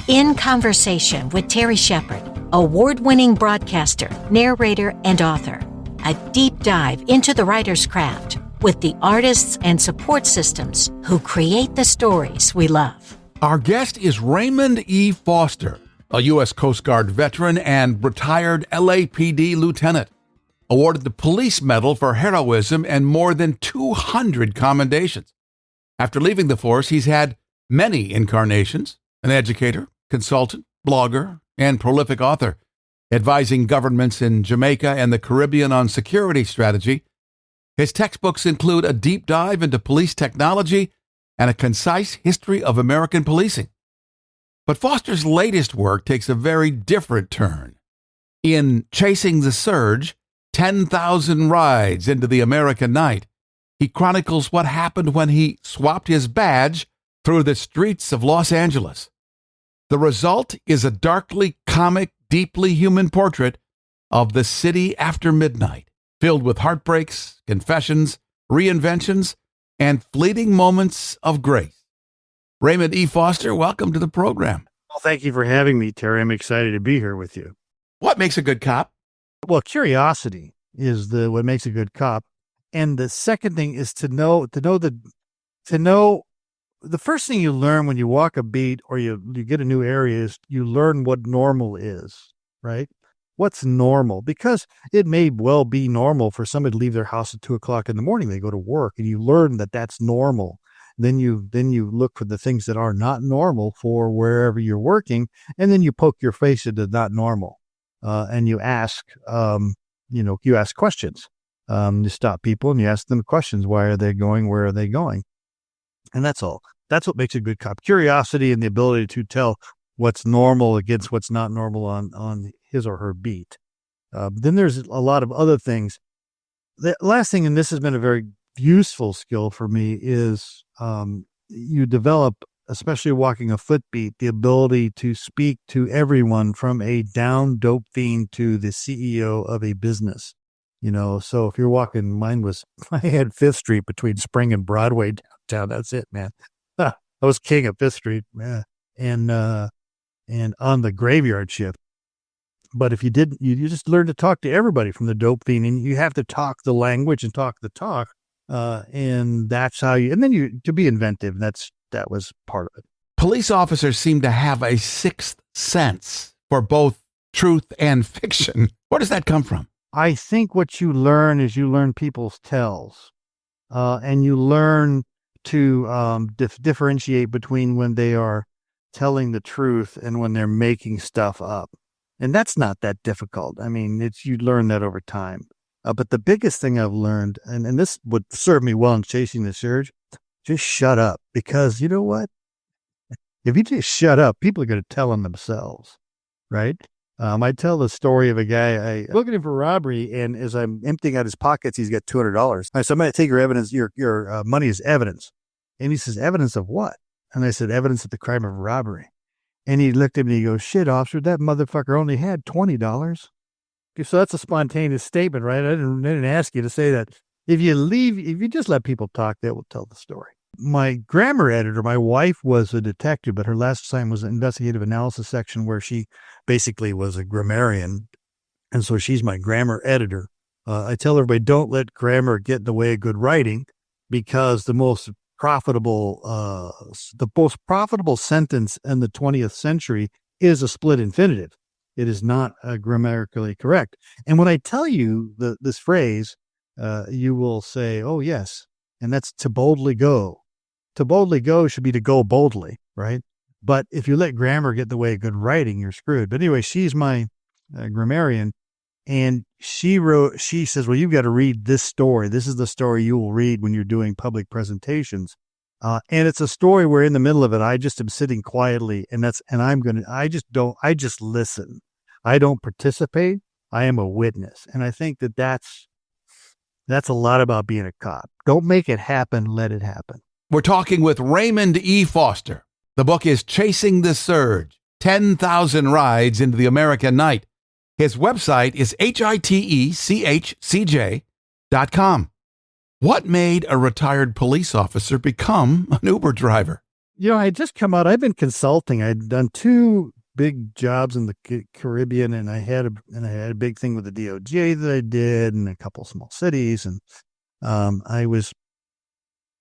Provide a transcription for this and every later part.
In Conversation with Terry Shepard, award-winning broadcaster, narrator, and author. A deep dive into the writer's craft with the artists and support systems who create the stories we love. Our guest is Raymond E. Foster, a U.S. Coast Guard veteran and retired LAPD lieutenant, awarded the Police Medal for heroism and more than 200 commendations. After leaving the force, he's had many incarnations: an educator, consultant, blogger, and prolific author, advising governments in Jamaica and the Caribbean on security strategy. His textbooks include a deep dive into police technology and a concise history of American policing. But Foster's latest work takes a very different turn. In Chasing the Surge, 10,000 Rides into the American Night, he chronicles what happened when he swapped his badge through the streets of Los Angeles. The result is a darkly comic, deeply human portrait of the city after midnight, filled with heartbreaks, confessions, reinventions, and fleeting moments of grace. Raymond E. Foster, welcome to the program. Well, thank you for having me, Terry. I'm excited to be here with you. What makes a good cop? Well, curiosity is what makes a good cop. And the second thing is to know the first thing you learn when you walk a beat or you get a new area is you learn what normal is, right? What's normal? Because it may well be normal for somebody to leave their house at 2:00 in the morning. They go to work, and you learn that that's normal. Then you look for the things that are not normal for wherever you're working, and then you poke your face into not normal, and you ask, you ask questions. You stop people and you ask them questions. Why are they going? Where are they going? And that's all. That's what makes a good cop. Curiosity and the ability to tell what's normal against what's not normal on his or her beat. Then there's a lot of other things. The last thing, and this has been a very useful skill for me, is you develop, especially walking a foot beat, the ability to speak to everyone from a down dope fiend to the CEO of a business. So if you're walking, I had 5th Street between Spring and Broadway downtown. That's it, man. I was king of 5th Street, man. And on the graveyard shift. But if you didn't, you just learn to talk to everybody from the dope fiend, and you have to talk the language and talk the talk. And that's how to be inventive. That was part of it. Police officers seem to have a sixth sense for both truth and fiction. Where does that come from? I think what you learn is you learn people's tells, and you learn to differentiate between when they are telling the truth and when they're making stuff up. And that's not that difficult. I mean, you learn that over time. But the biggest thing I've learned, and this would serve me well in Chasing the Surge, just shut up. Because you know what? If you just shut up, people are going to tell on themselves, right? I tell the story of a guy, I looking for robbery, and as I'm emptying out his pockets, he's got $200. I said, I'm going to take your evidence, your money is evidence. And he says, evidence of what? And I said, evidence of the crime of robbery. And he looked at me and he goes, shit, officer, that motherfucker only had $20. Okay, so that's a spontaneous statement, right? I didn't ask you to say that. If you just let people talk, they will tell the story. My grammar editor, my wife was a detective, but her last assignment was an investigative analysis section where she basically was a grammarian. And so she's my grammar editor. I tell everybody, don't let grammar get in the way of good writing, because the most profitable sentence in the 20th century is a split infinitive. It is not grammatically correct. And when I tell you this phrase, you will say, oh, yes. And that's to boldly go. To boldly go should be to go boldly, right? But if you let grammar get in the way of good writing, you're screwed. But anyway, she's my grammarian. And she says, well, you've got to read this story. This is the story you will read when you're doing public presentations. And it's a story where in the middle of it, I just am sitting quietly I just listen. I don't participate. I am a witness. And I think that's a lot about being a cop. Don't make it happen. Let it happen. We're talking with Raymond E. Foster. The book is Chasing the Surge, 10,000 Rides into the American Night. His website is hitechcj.com. What made a retired police officer become an Uber driver? I had just come out. I've been consulting. I'd done 2 big jobs in the Caribbean, and I had a big thing with the DOJ that I did, and a couple small cities, and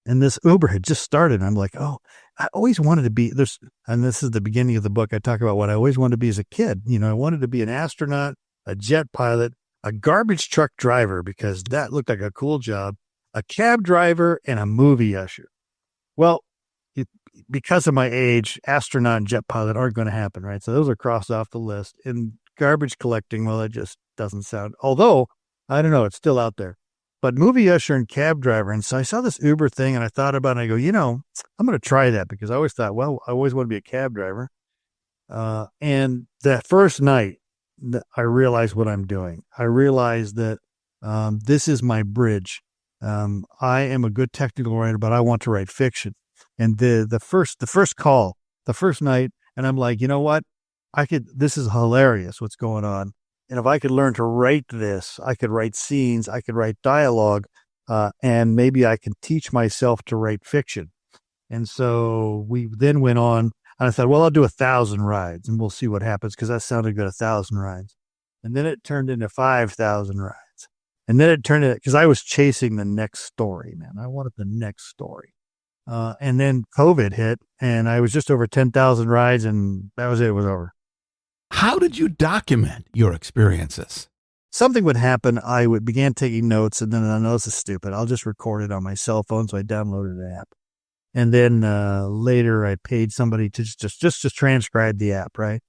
and this Uber had just started. And I'm like, oh, I always wanted to be this. And this is the beginning of the book. I talk about what I always wanted to be as a kid. I wanted to be an astronaut, a jet pilot, a garbage truck driver, because that looked like a cool job, a cab driver, and a movie usher. Well, because of my age, astronaut and jet pilot aren't going to happen, right? So those are crossed off the list. And garbage collecting, well, it just doesn't sound, although, I don't know, it's still out there. But movie usher and cab driver. And so I saw this Uber thing and I thought about it. And I go, I'm going to try that, because I always thought, well, I always want to be a cab driver. And that first night, I realized what I'm doing. I realized that this is my bridge. I am a good technical writer, but I want to write fiction. And the first call, the first night, and I'm like, you know what? This is hilarious what's going on. And if I could learn to write this, I could write scenes, I could write dialogue, and maybe I can teach myself to write fiction. And so we then went on, and I thought, well, I'll do 1,000 rides and we'll see what happens, because that sounded good, 1,000 rides. And then it turned into 5,000 rides. And then it turned into, because I was chasing the next story, man. I wanted the next story. And then COVID hit, and I was just over 10,000 rides, and that was it. It was over. How did you document your experiences? Something would happen. I began taking notes, and then I know this is stupid. I'll just record it on my cell phone. So I downloaded the app. And then later I paid somebody to just transcribe the app, right?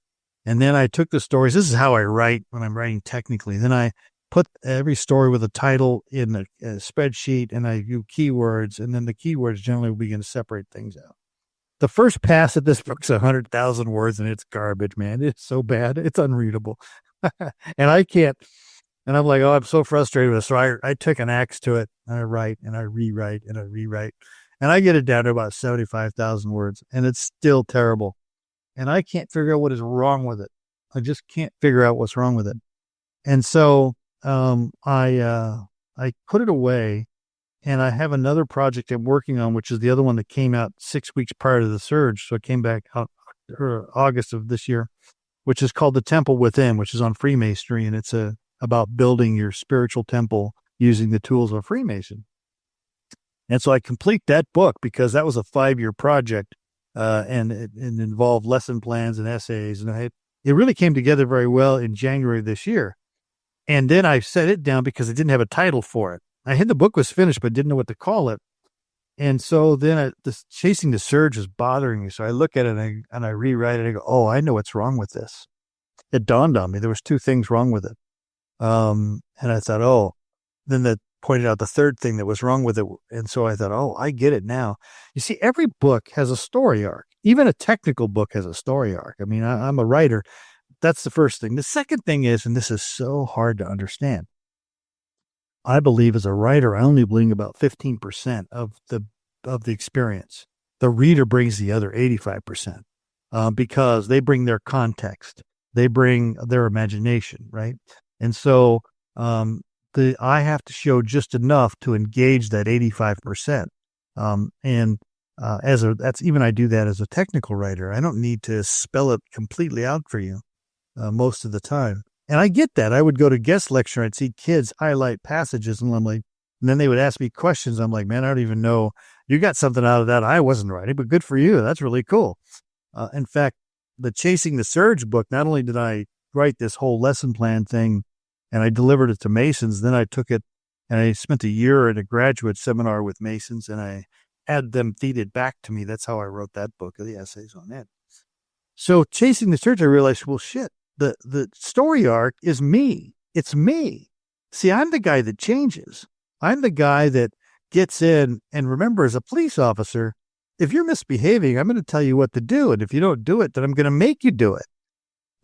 And then I took the stories. This is how I write when I'm writing technically. Then I put every story with a title in a spreadsheet, and I do keywords, and then the keywords generally begin to separate things out. The first pass at this book's 100,000 words, and it's garbage, man. It's so bad. It's unreadable. And I can't, and I'm like, oh, I'm so frustrated with this. So I took an axe to it, and I write, and I rewrite, and I rewrite. And I get it down to about 75,000 words, and it's still terrible. And I can't figure out what is wrong with it. I just can't figure out what's wrong with it. And so I put it away, and I have another project I'm working on, which is the other one that came out 6 weeks prior to the surge. So it came back out August of this year, which is called The Temple Within, which is on Freemasonry. And it's about building your spiritual temple using the tools of a Freemason. And so I complete that book, because that was a 5-year project, and it involved lesson plans and essays. And it really came together very well in January of this year. And then I set it down because I didn't have a title for it. I had the book was finished, but didn't know what to call it. And so then Chasing the Surge was bothering me. So I look at it and I rewrite it. I go, oh, I know what's wrong with this. It dawned on me. There was 2 things wrong with it. And I thought, oh, then that pointed out the third thing that was wrong with it. And so I thought, oh, I get it now. You see, every book has a story arc. Even a technical book has a story arc. I mean, I'm a writer. That's the first thing. The second thing is, and this is so hard to understand, I believe as a writer, I only bring about 15% of the experience. The reader brings the other 85%, because they bring their context, they bring their imagination, right? And so I have to show just enough to engage that 85%. That's even I do that as a technical writer. I don't need to spell it completely out for you most of the time. And I get that. I would go to guest lecture. I'd see kids highlight passages, and I'm like, and then they would ask me questions. I'm like, man, I don't even know. You got something out of that I wasn't writing, but good for you. That's really cool. In fact, the Chasing the Surge book, not only did I write this whole lesson plan thing and I delivered it to Masons, then I took it and I spent a year at a graduate seminar with Masons, and I had them feed it back to me. That's how I wrote that book, the essays on it. So Chasing the Surge, I realized, well, shit. The story arc is me. It's me. See, I'm the guy that changes. I'm the guy that gets in, and remember, as a police officer, if you're misbehaving, I'm going to tell you what to do. And if you don't do it, then I'm going to make you do it.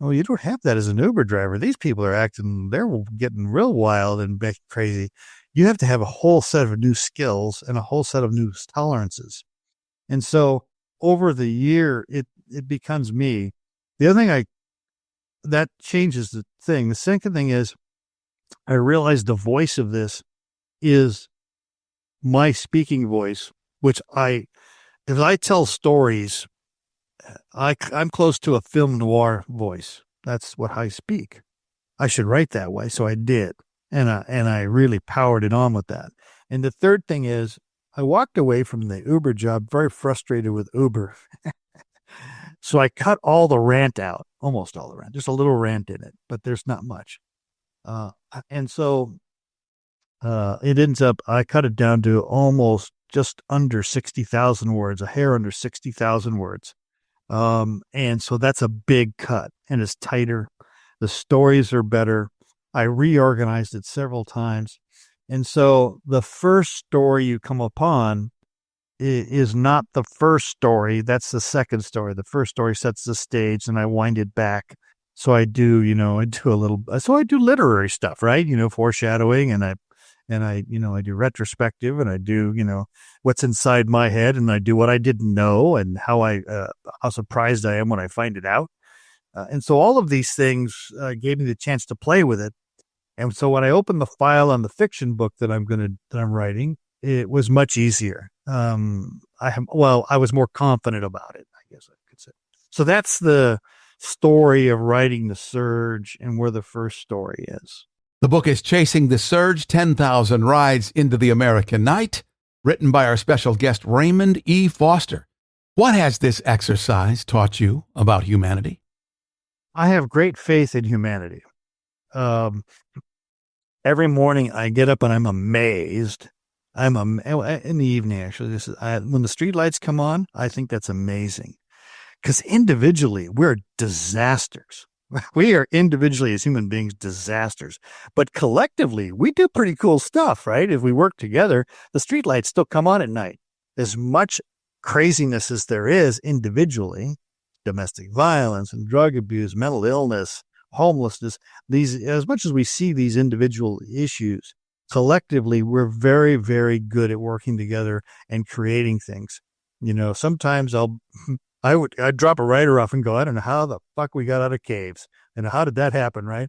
Well, you don't have that as an Uber driver. These people are they're getting real wild and crazy. You have to have a whole set of new skills and a whole set of new tolerances. And so over the year, it becomes me. The other thing that changes the thing. The second thing is, I realize the voice of this is my speaking voice, which I if I tell stories, I'm close to a film noir voice. That's what I speak. I should write that way. So I did. And I really powered it on with that. And the third thing is I walked away from the Uber job very frustrated with Uber. So I cut all the rant out, almost all the rant. There's a little rant in it, but there's not much. And so it ends up, I cut it down to almost just under 60,000 words, a hair under 60,000 words. And so that's a big cut, and it's tighter. The stories are better. I reorganized it several times. And so the first story you come upon is not the first story. That's the second story. The first story sets the stage, and I wind it back. So I do literary stuff, right? Foreshadowing, and I do retrospective, and I do, what's inside my head, and I do what I didn't know, and how surprised I am when I find it out. And so all of these things gave me the chance to play with it. And so when I opened the file on the fiction book that I'm writing, it was much easier. I was more confident about it, I guess I could say. So that's the story of writing The Surge and where the first story is. The book is Chasing the Surge, 10,000 Rides into the American Night, written by our special guest, Raymond E. Foster. What has this exercise taught you about humanity? I have great faith in humanity. Every morning I get up and I'm amazed. In the evening, actually, when the street lights come on, I think that's amazing. Because individually, we're disasters. We are individually as human beings disasters. But collectively, we do pretty cool stuff, right? If we work together, the street lights still come on at night. As much craziness as there is individually, domestic violence and drug abuse, mental illness, homelessness, as much as we see these individual issues, collectively, we're very, very good at working together and creating things. Sometimes I'd drop a writer off and go, I don't know how the fuck we got out of caves and how did that happen, right?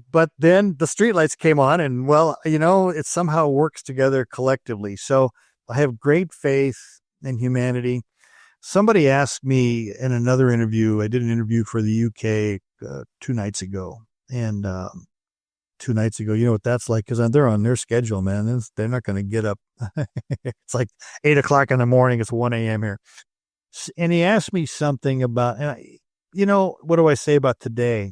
But then the streetlights came on, and it somehow works together collectively. So I have great faith in humanity. Somebody asked me in another interview, I did an interview for the UK 2 nights ago, and 2 nights ago, you know what that's like, because they're on their schedule, man. They're not going to get up. It's like 8 o'clock in the morning. It's 1 a.m. here. And he asked me something about, what do I say about today?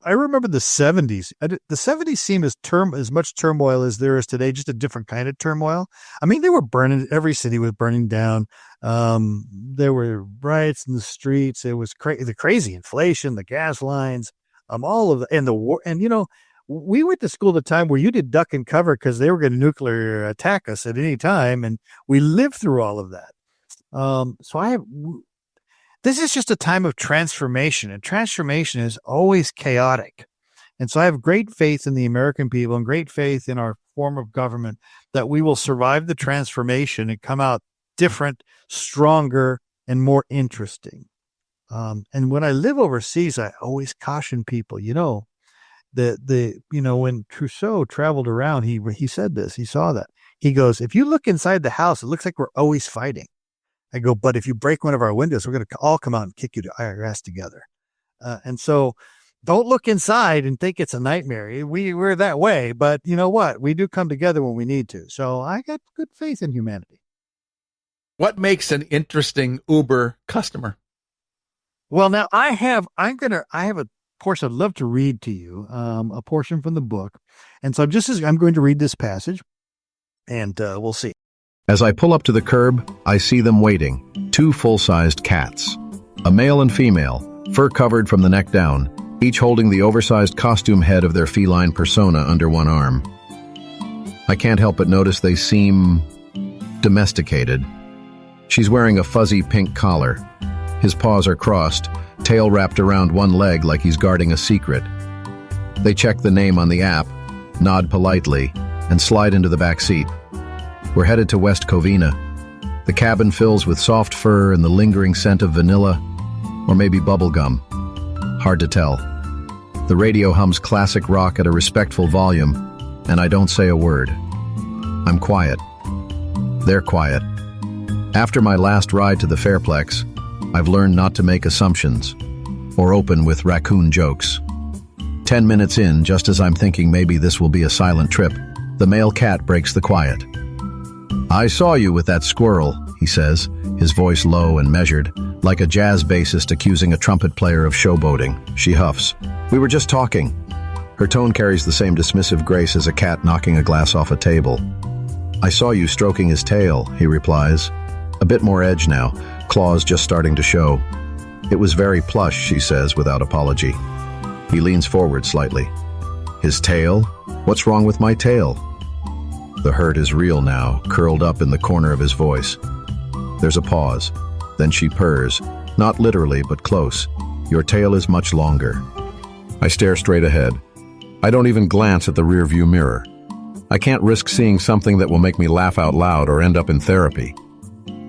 I remember the 70s. The 70s seem as much turmoil as there is today, just a different kind of turmoil. I mean, they were burning, every city was burning down. There were riots in the streets. It was the crazy inflation, the gas lines, all of and the war. And, we went to school at a time where you did duck and cover because they were going to nuclear attack us at any time. And we lived through all of that. This is just a time of transformation, and transformation is always chaotic. And so I have great faith in the American people and great faith in our form of government that we will survive the transformation and come out different, stronger, and more interesting. And when I live overseas, I always caution people, when Trousseau traveled around, he said this, he saw that. He goes, if you look inside the house, it looks like we're always fighting. I go, but if you break one of our windows, we're going to all come out and kick you to IRS together. And so don't look inside and think it's a nightmare. We're that way, but you know what? We do come together when we need to. So I got good faith in humanity. What makes an interesting Uber customer? Well, now I have a portion I'd love to read to you, a portion from the book. And so I'm going to read this passage, and we'll see. As I pull up to the curb, I see them waiting, 2 full-sized cats. A male and female, fur-covered from the neck down, each holding the oversized costume head of their feline persona under one arm. I can't help but notice they seem domesticated. She's wearing a fuzzy pink collar. His paws are crossed, tail wrapped around one leg like he's guarding a secret. They check the name on the app, nod politely, and slide into the back seat. We're headed to West Covina. The cabin fills with soft fur and the lingering scent of vanilla, or maybe bubble gum. Hard to tell. The radio hums classic rock at a respectful volume, and I don't say a word. I'm quiet. They're quiet. After my last ride to the Fairplex, I've learned not to make assumptions or open with raccoon jokes. 10 minutes in, just as I'm thinking maybe this will be a silent trip, the male cat breaks the quiet. "I saw you with that squirrel," he says, his voice low and measured, like a jazz bassist accusing a trumpet player of showboating. She huffs. "We were just talking." Her tone carries the same dismissive grace as a cat knocking a glass off a table. "I saw you stroking his tail," he replies. A bit more edge now, claws just starting to show. "It was very plush," she says without apology. He leans forward slightly. "His tail? What's wrong with my tail?" The hurt is real now, curled up in the corner of his voice. There's a pause. Then she purrs, not literally, but close. "Your tail is much longer." I stare straight ahead. I don't even glance at the rearview mirror. I can't risk seeing something that will make me laugh out loud or end up in therapy.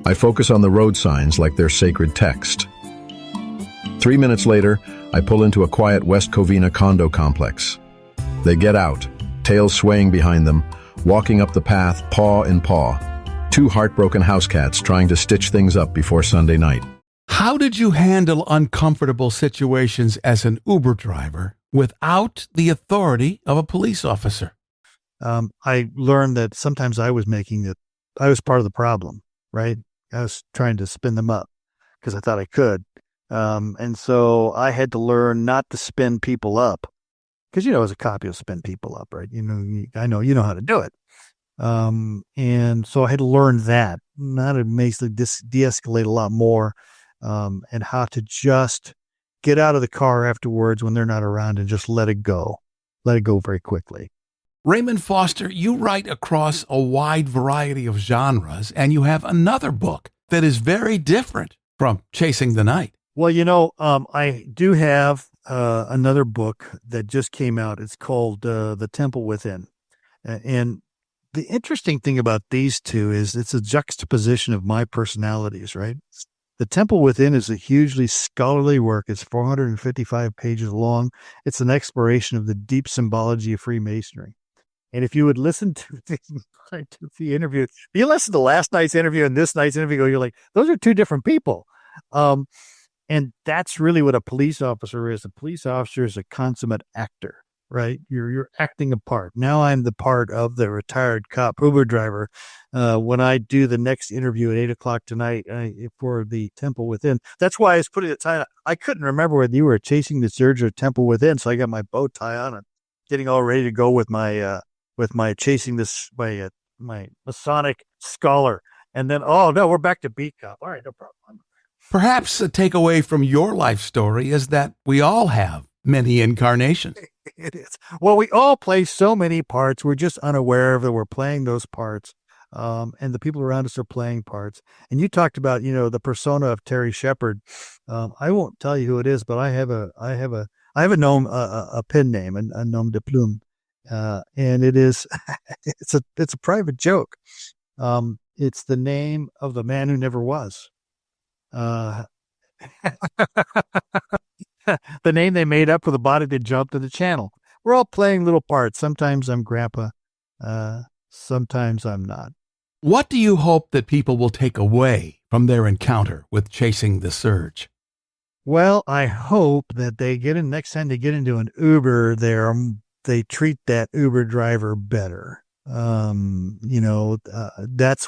I focus on the road signs like they're sacred text. 3 minutes later, I pull into a quiet West Covina condo complex. They get out, tails swaying behind them, walking up the path, paw in paw. 2 heartbroken house cats trying to stitch things up before Sunday night. How did you handle uncomfortable situations as an Uber driver without the authority of a police officer? I learned that sometimes I was part of the problem, right? I was trying to spin them up because I thought I could. And so I had to learn not to spin people up because, as a cop, you'll spin people up, right? I know you know how to do it. And so I had to learn that, how to basically de-escalate a lot more, and how to just get out of the car afterwards when they're not around and just let it go very quickly. Raymond Foster, you write across a wide variety of genres, and you have another book that is very different from Chasing the Night. Well, I do have another book that just came out. It's called The Temple Within. And the interesting thing about these two is it's a juxtaposition of my personalities, right? The Temple Within is a hugely scholarly work. It's 455 pages long. It's an exploration of the deep symbology of Freemasonry. And if you would listen to the interview, you listen to last night's interview and this night's interview, you're like, those are 2 different people. And that's really what a police officer is. A police officer is a consummate actor, right? You're acting a part. Now I'm the part of the retired cop Uber driver. When I do the next interview at 8:00 tonight for the Temple Within, that's why I was putting the tie on. I couldn't remember whether you were Chasing the Surge or Temple Within, so I got my bow tie on and getting all ready to go with my chasing this my Masonic scholar. And then, oh no, we're back to beat cop. All right, no problem. Perhaps a takeaway from your life story is that we all have many incarnations. It is. Well, we all play so many parts. We're just unaware of that we're playing those parts. And the people around us are playing parts. And you talked about, the persona of Terry Shepard. I won't tell you who it is, but I have a nom, a pen name, a nom de plume. And it is, it's a private joke. It's the name of the man who never was. The name they made up for the body that jumped in the channel. We're all playing little parts. Sometimes I'm grandpa. Sometimes I'm not. What do you hope that people will take away from their encounter with Chasing the Surge? Well, I hope that next time they get into an Uber, they treat that Uber driver better. That's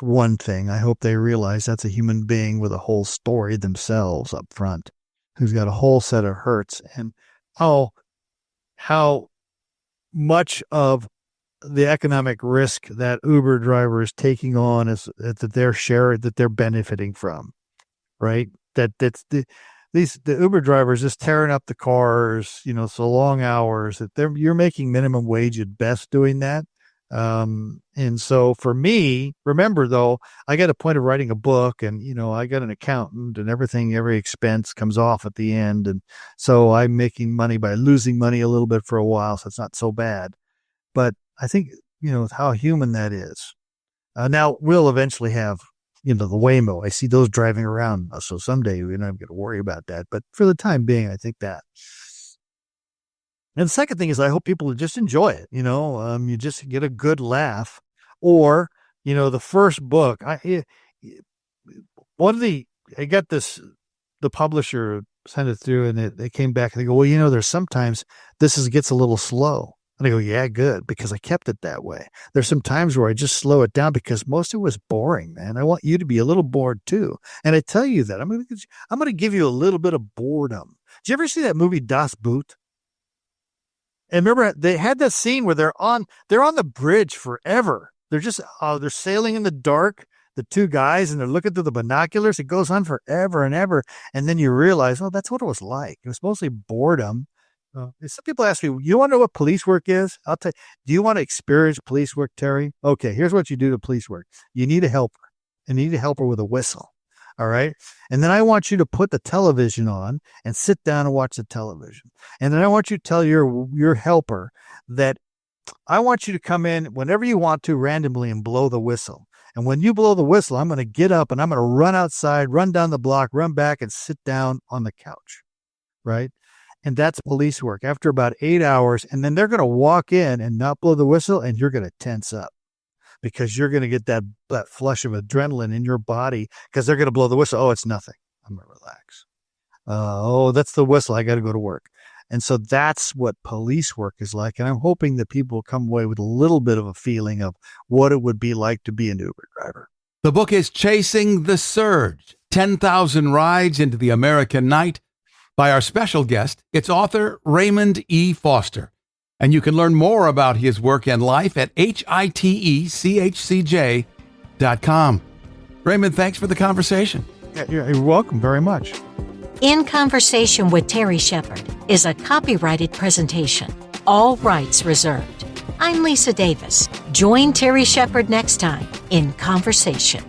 one thing. I hope they realize that's a human being with a whole story themselves up front, who's got a whole set of hurts, and how much of the economic risk that Uber driver is taking on is that they're benefiting from, right? The Uber drivers just tearing up the cars, so long hours that you're making minimum wage at best doing that. And so for me, remember though, I got a point of writing a book and, I got an accountant and every expense comes off at the end. And so I'm making money by losing money a little bit for a while. So it's not so bad, but I think, how human that is. Now we'll eventually have, the Waymo. I see those driving around. So someday we're not going to worry about that, but for the time being, I think that. And the second thing is I hope people just enjoy it. You just get a good laugh, or, the first book, I got this, the publisher sent it through, and they came back and they go, well, there's sometimes gets a little slow. And I go, yeah, good, because I kept it that way. There's some times where I just slow it down because most of it was boring, man. I want you to be a little bored too. And I tell you that I'm going to give you a little bit of boredom. Did you ever see that movie Das Boot? And remember, they had that scene where they're on the bridge forever. They're sailing in the dark, the two guys, and they're looking through the binoculars. It goes on forever and ever. And then you realize, oh, that's what it was like. It was mostly boredom. Some people ask me, you want to know what police work is? I'll tell you. Do you want to experience police work, Terry? Okay, here's what you do to police work. You need a helper. And you need a helper with a whistle. All right. And then I want you to put the television on and sit down and watch the television. And then I want you to tell your helper that I want you to come in whenever you want to randomly and blow the whistle. And when you blow the whistle, I'm going to get up and I'm going to run outside, run down the block, run back and sit down on the couch. Right. And that's police work after about 8 hours. And then they're going to walk in and not blow the whistle, and you're going to tense up because you're going to get that flush of adrenaline in your body because they're going to blow the whistle. Oh, it's nothing. I'm going to relax. Oh, that's the whistle. I got to go to work. And so that's what police work is like. And I'm hoping that people will come away with a little bit of a feeling of what it would be like to be an Uber driver. The book is Chasing the Surge, 10,000 Rides into the American Night, by our special guest, its author, Raymond E. Foster. And you can learn more about his work and life at hitechcj.com. Raymond, thanks for the conversation. You're welcome very much. In Conversation with Terry Shepard is a copyrighted presentation. All rights reserved. I'm Lisa Davis. Join Terry Shepard next time in Conversation.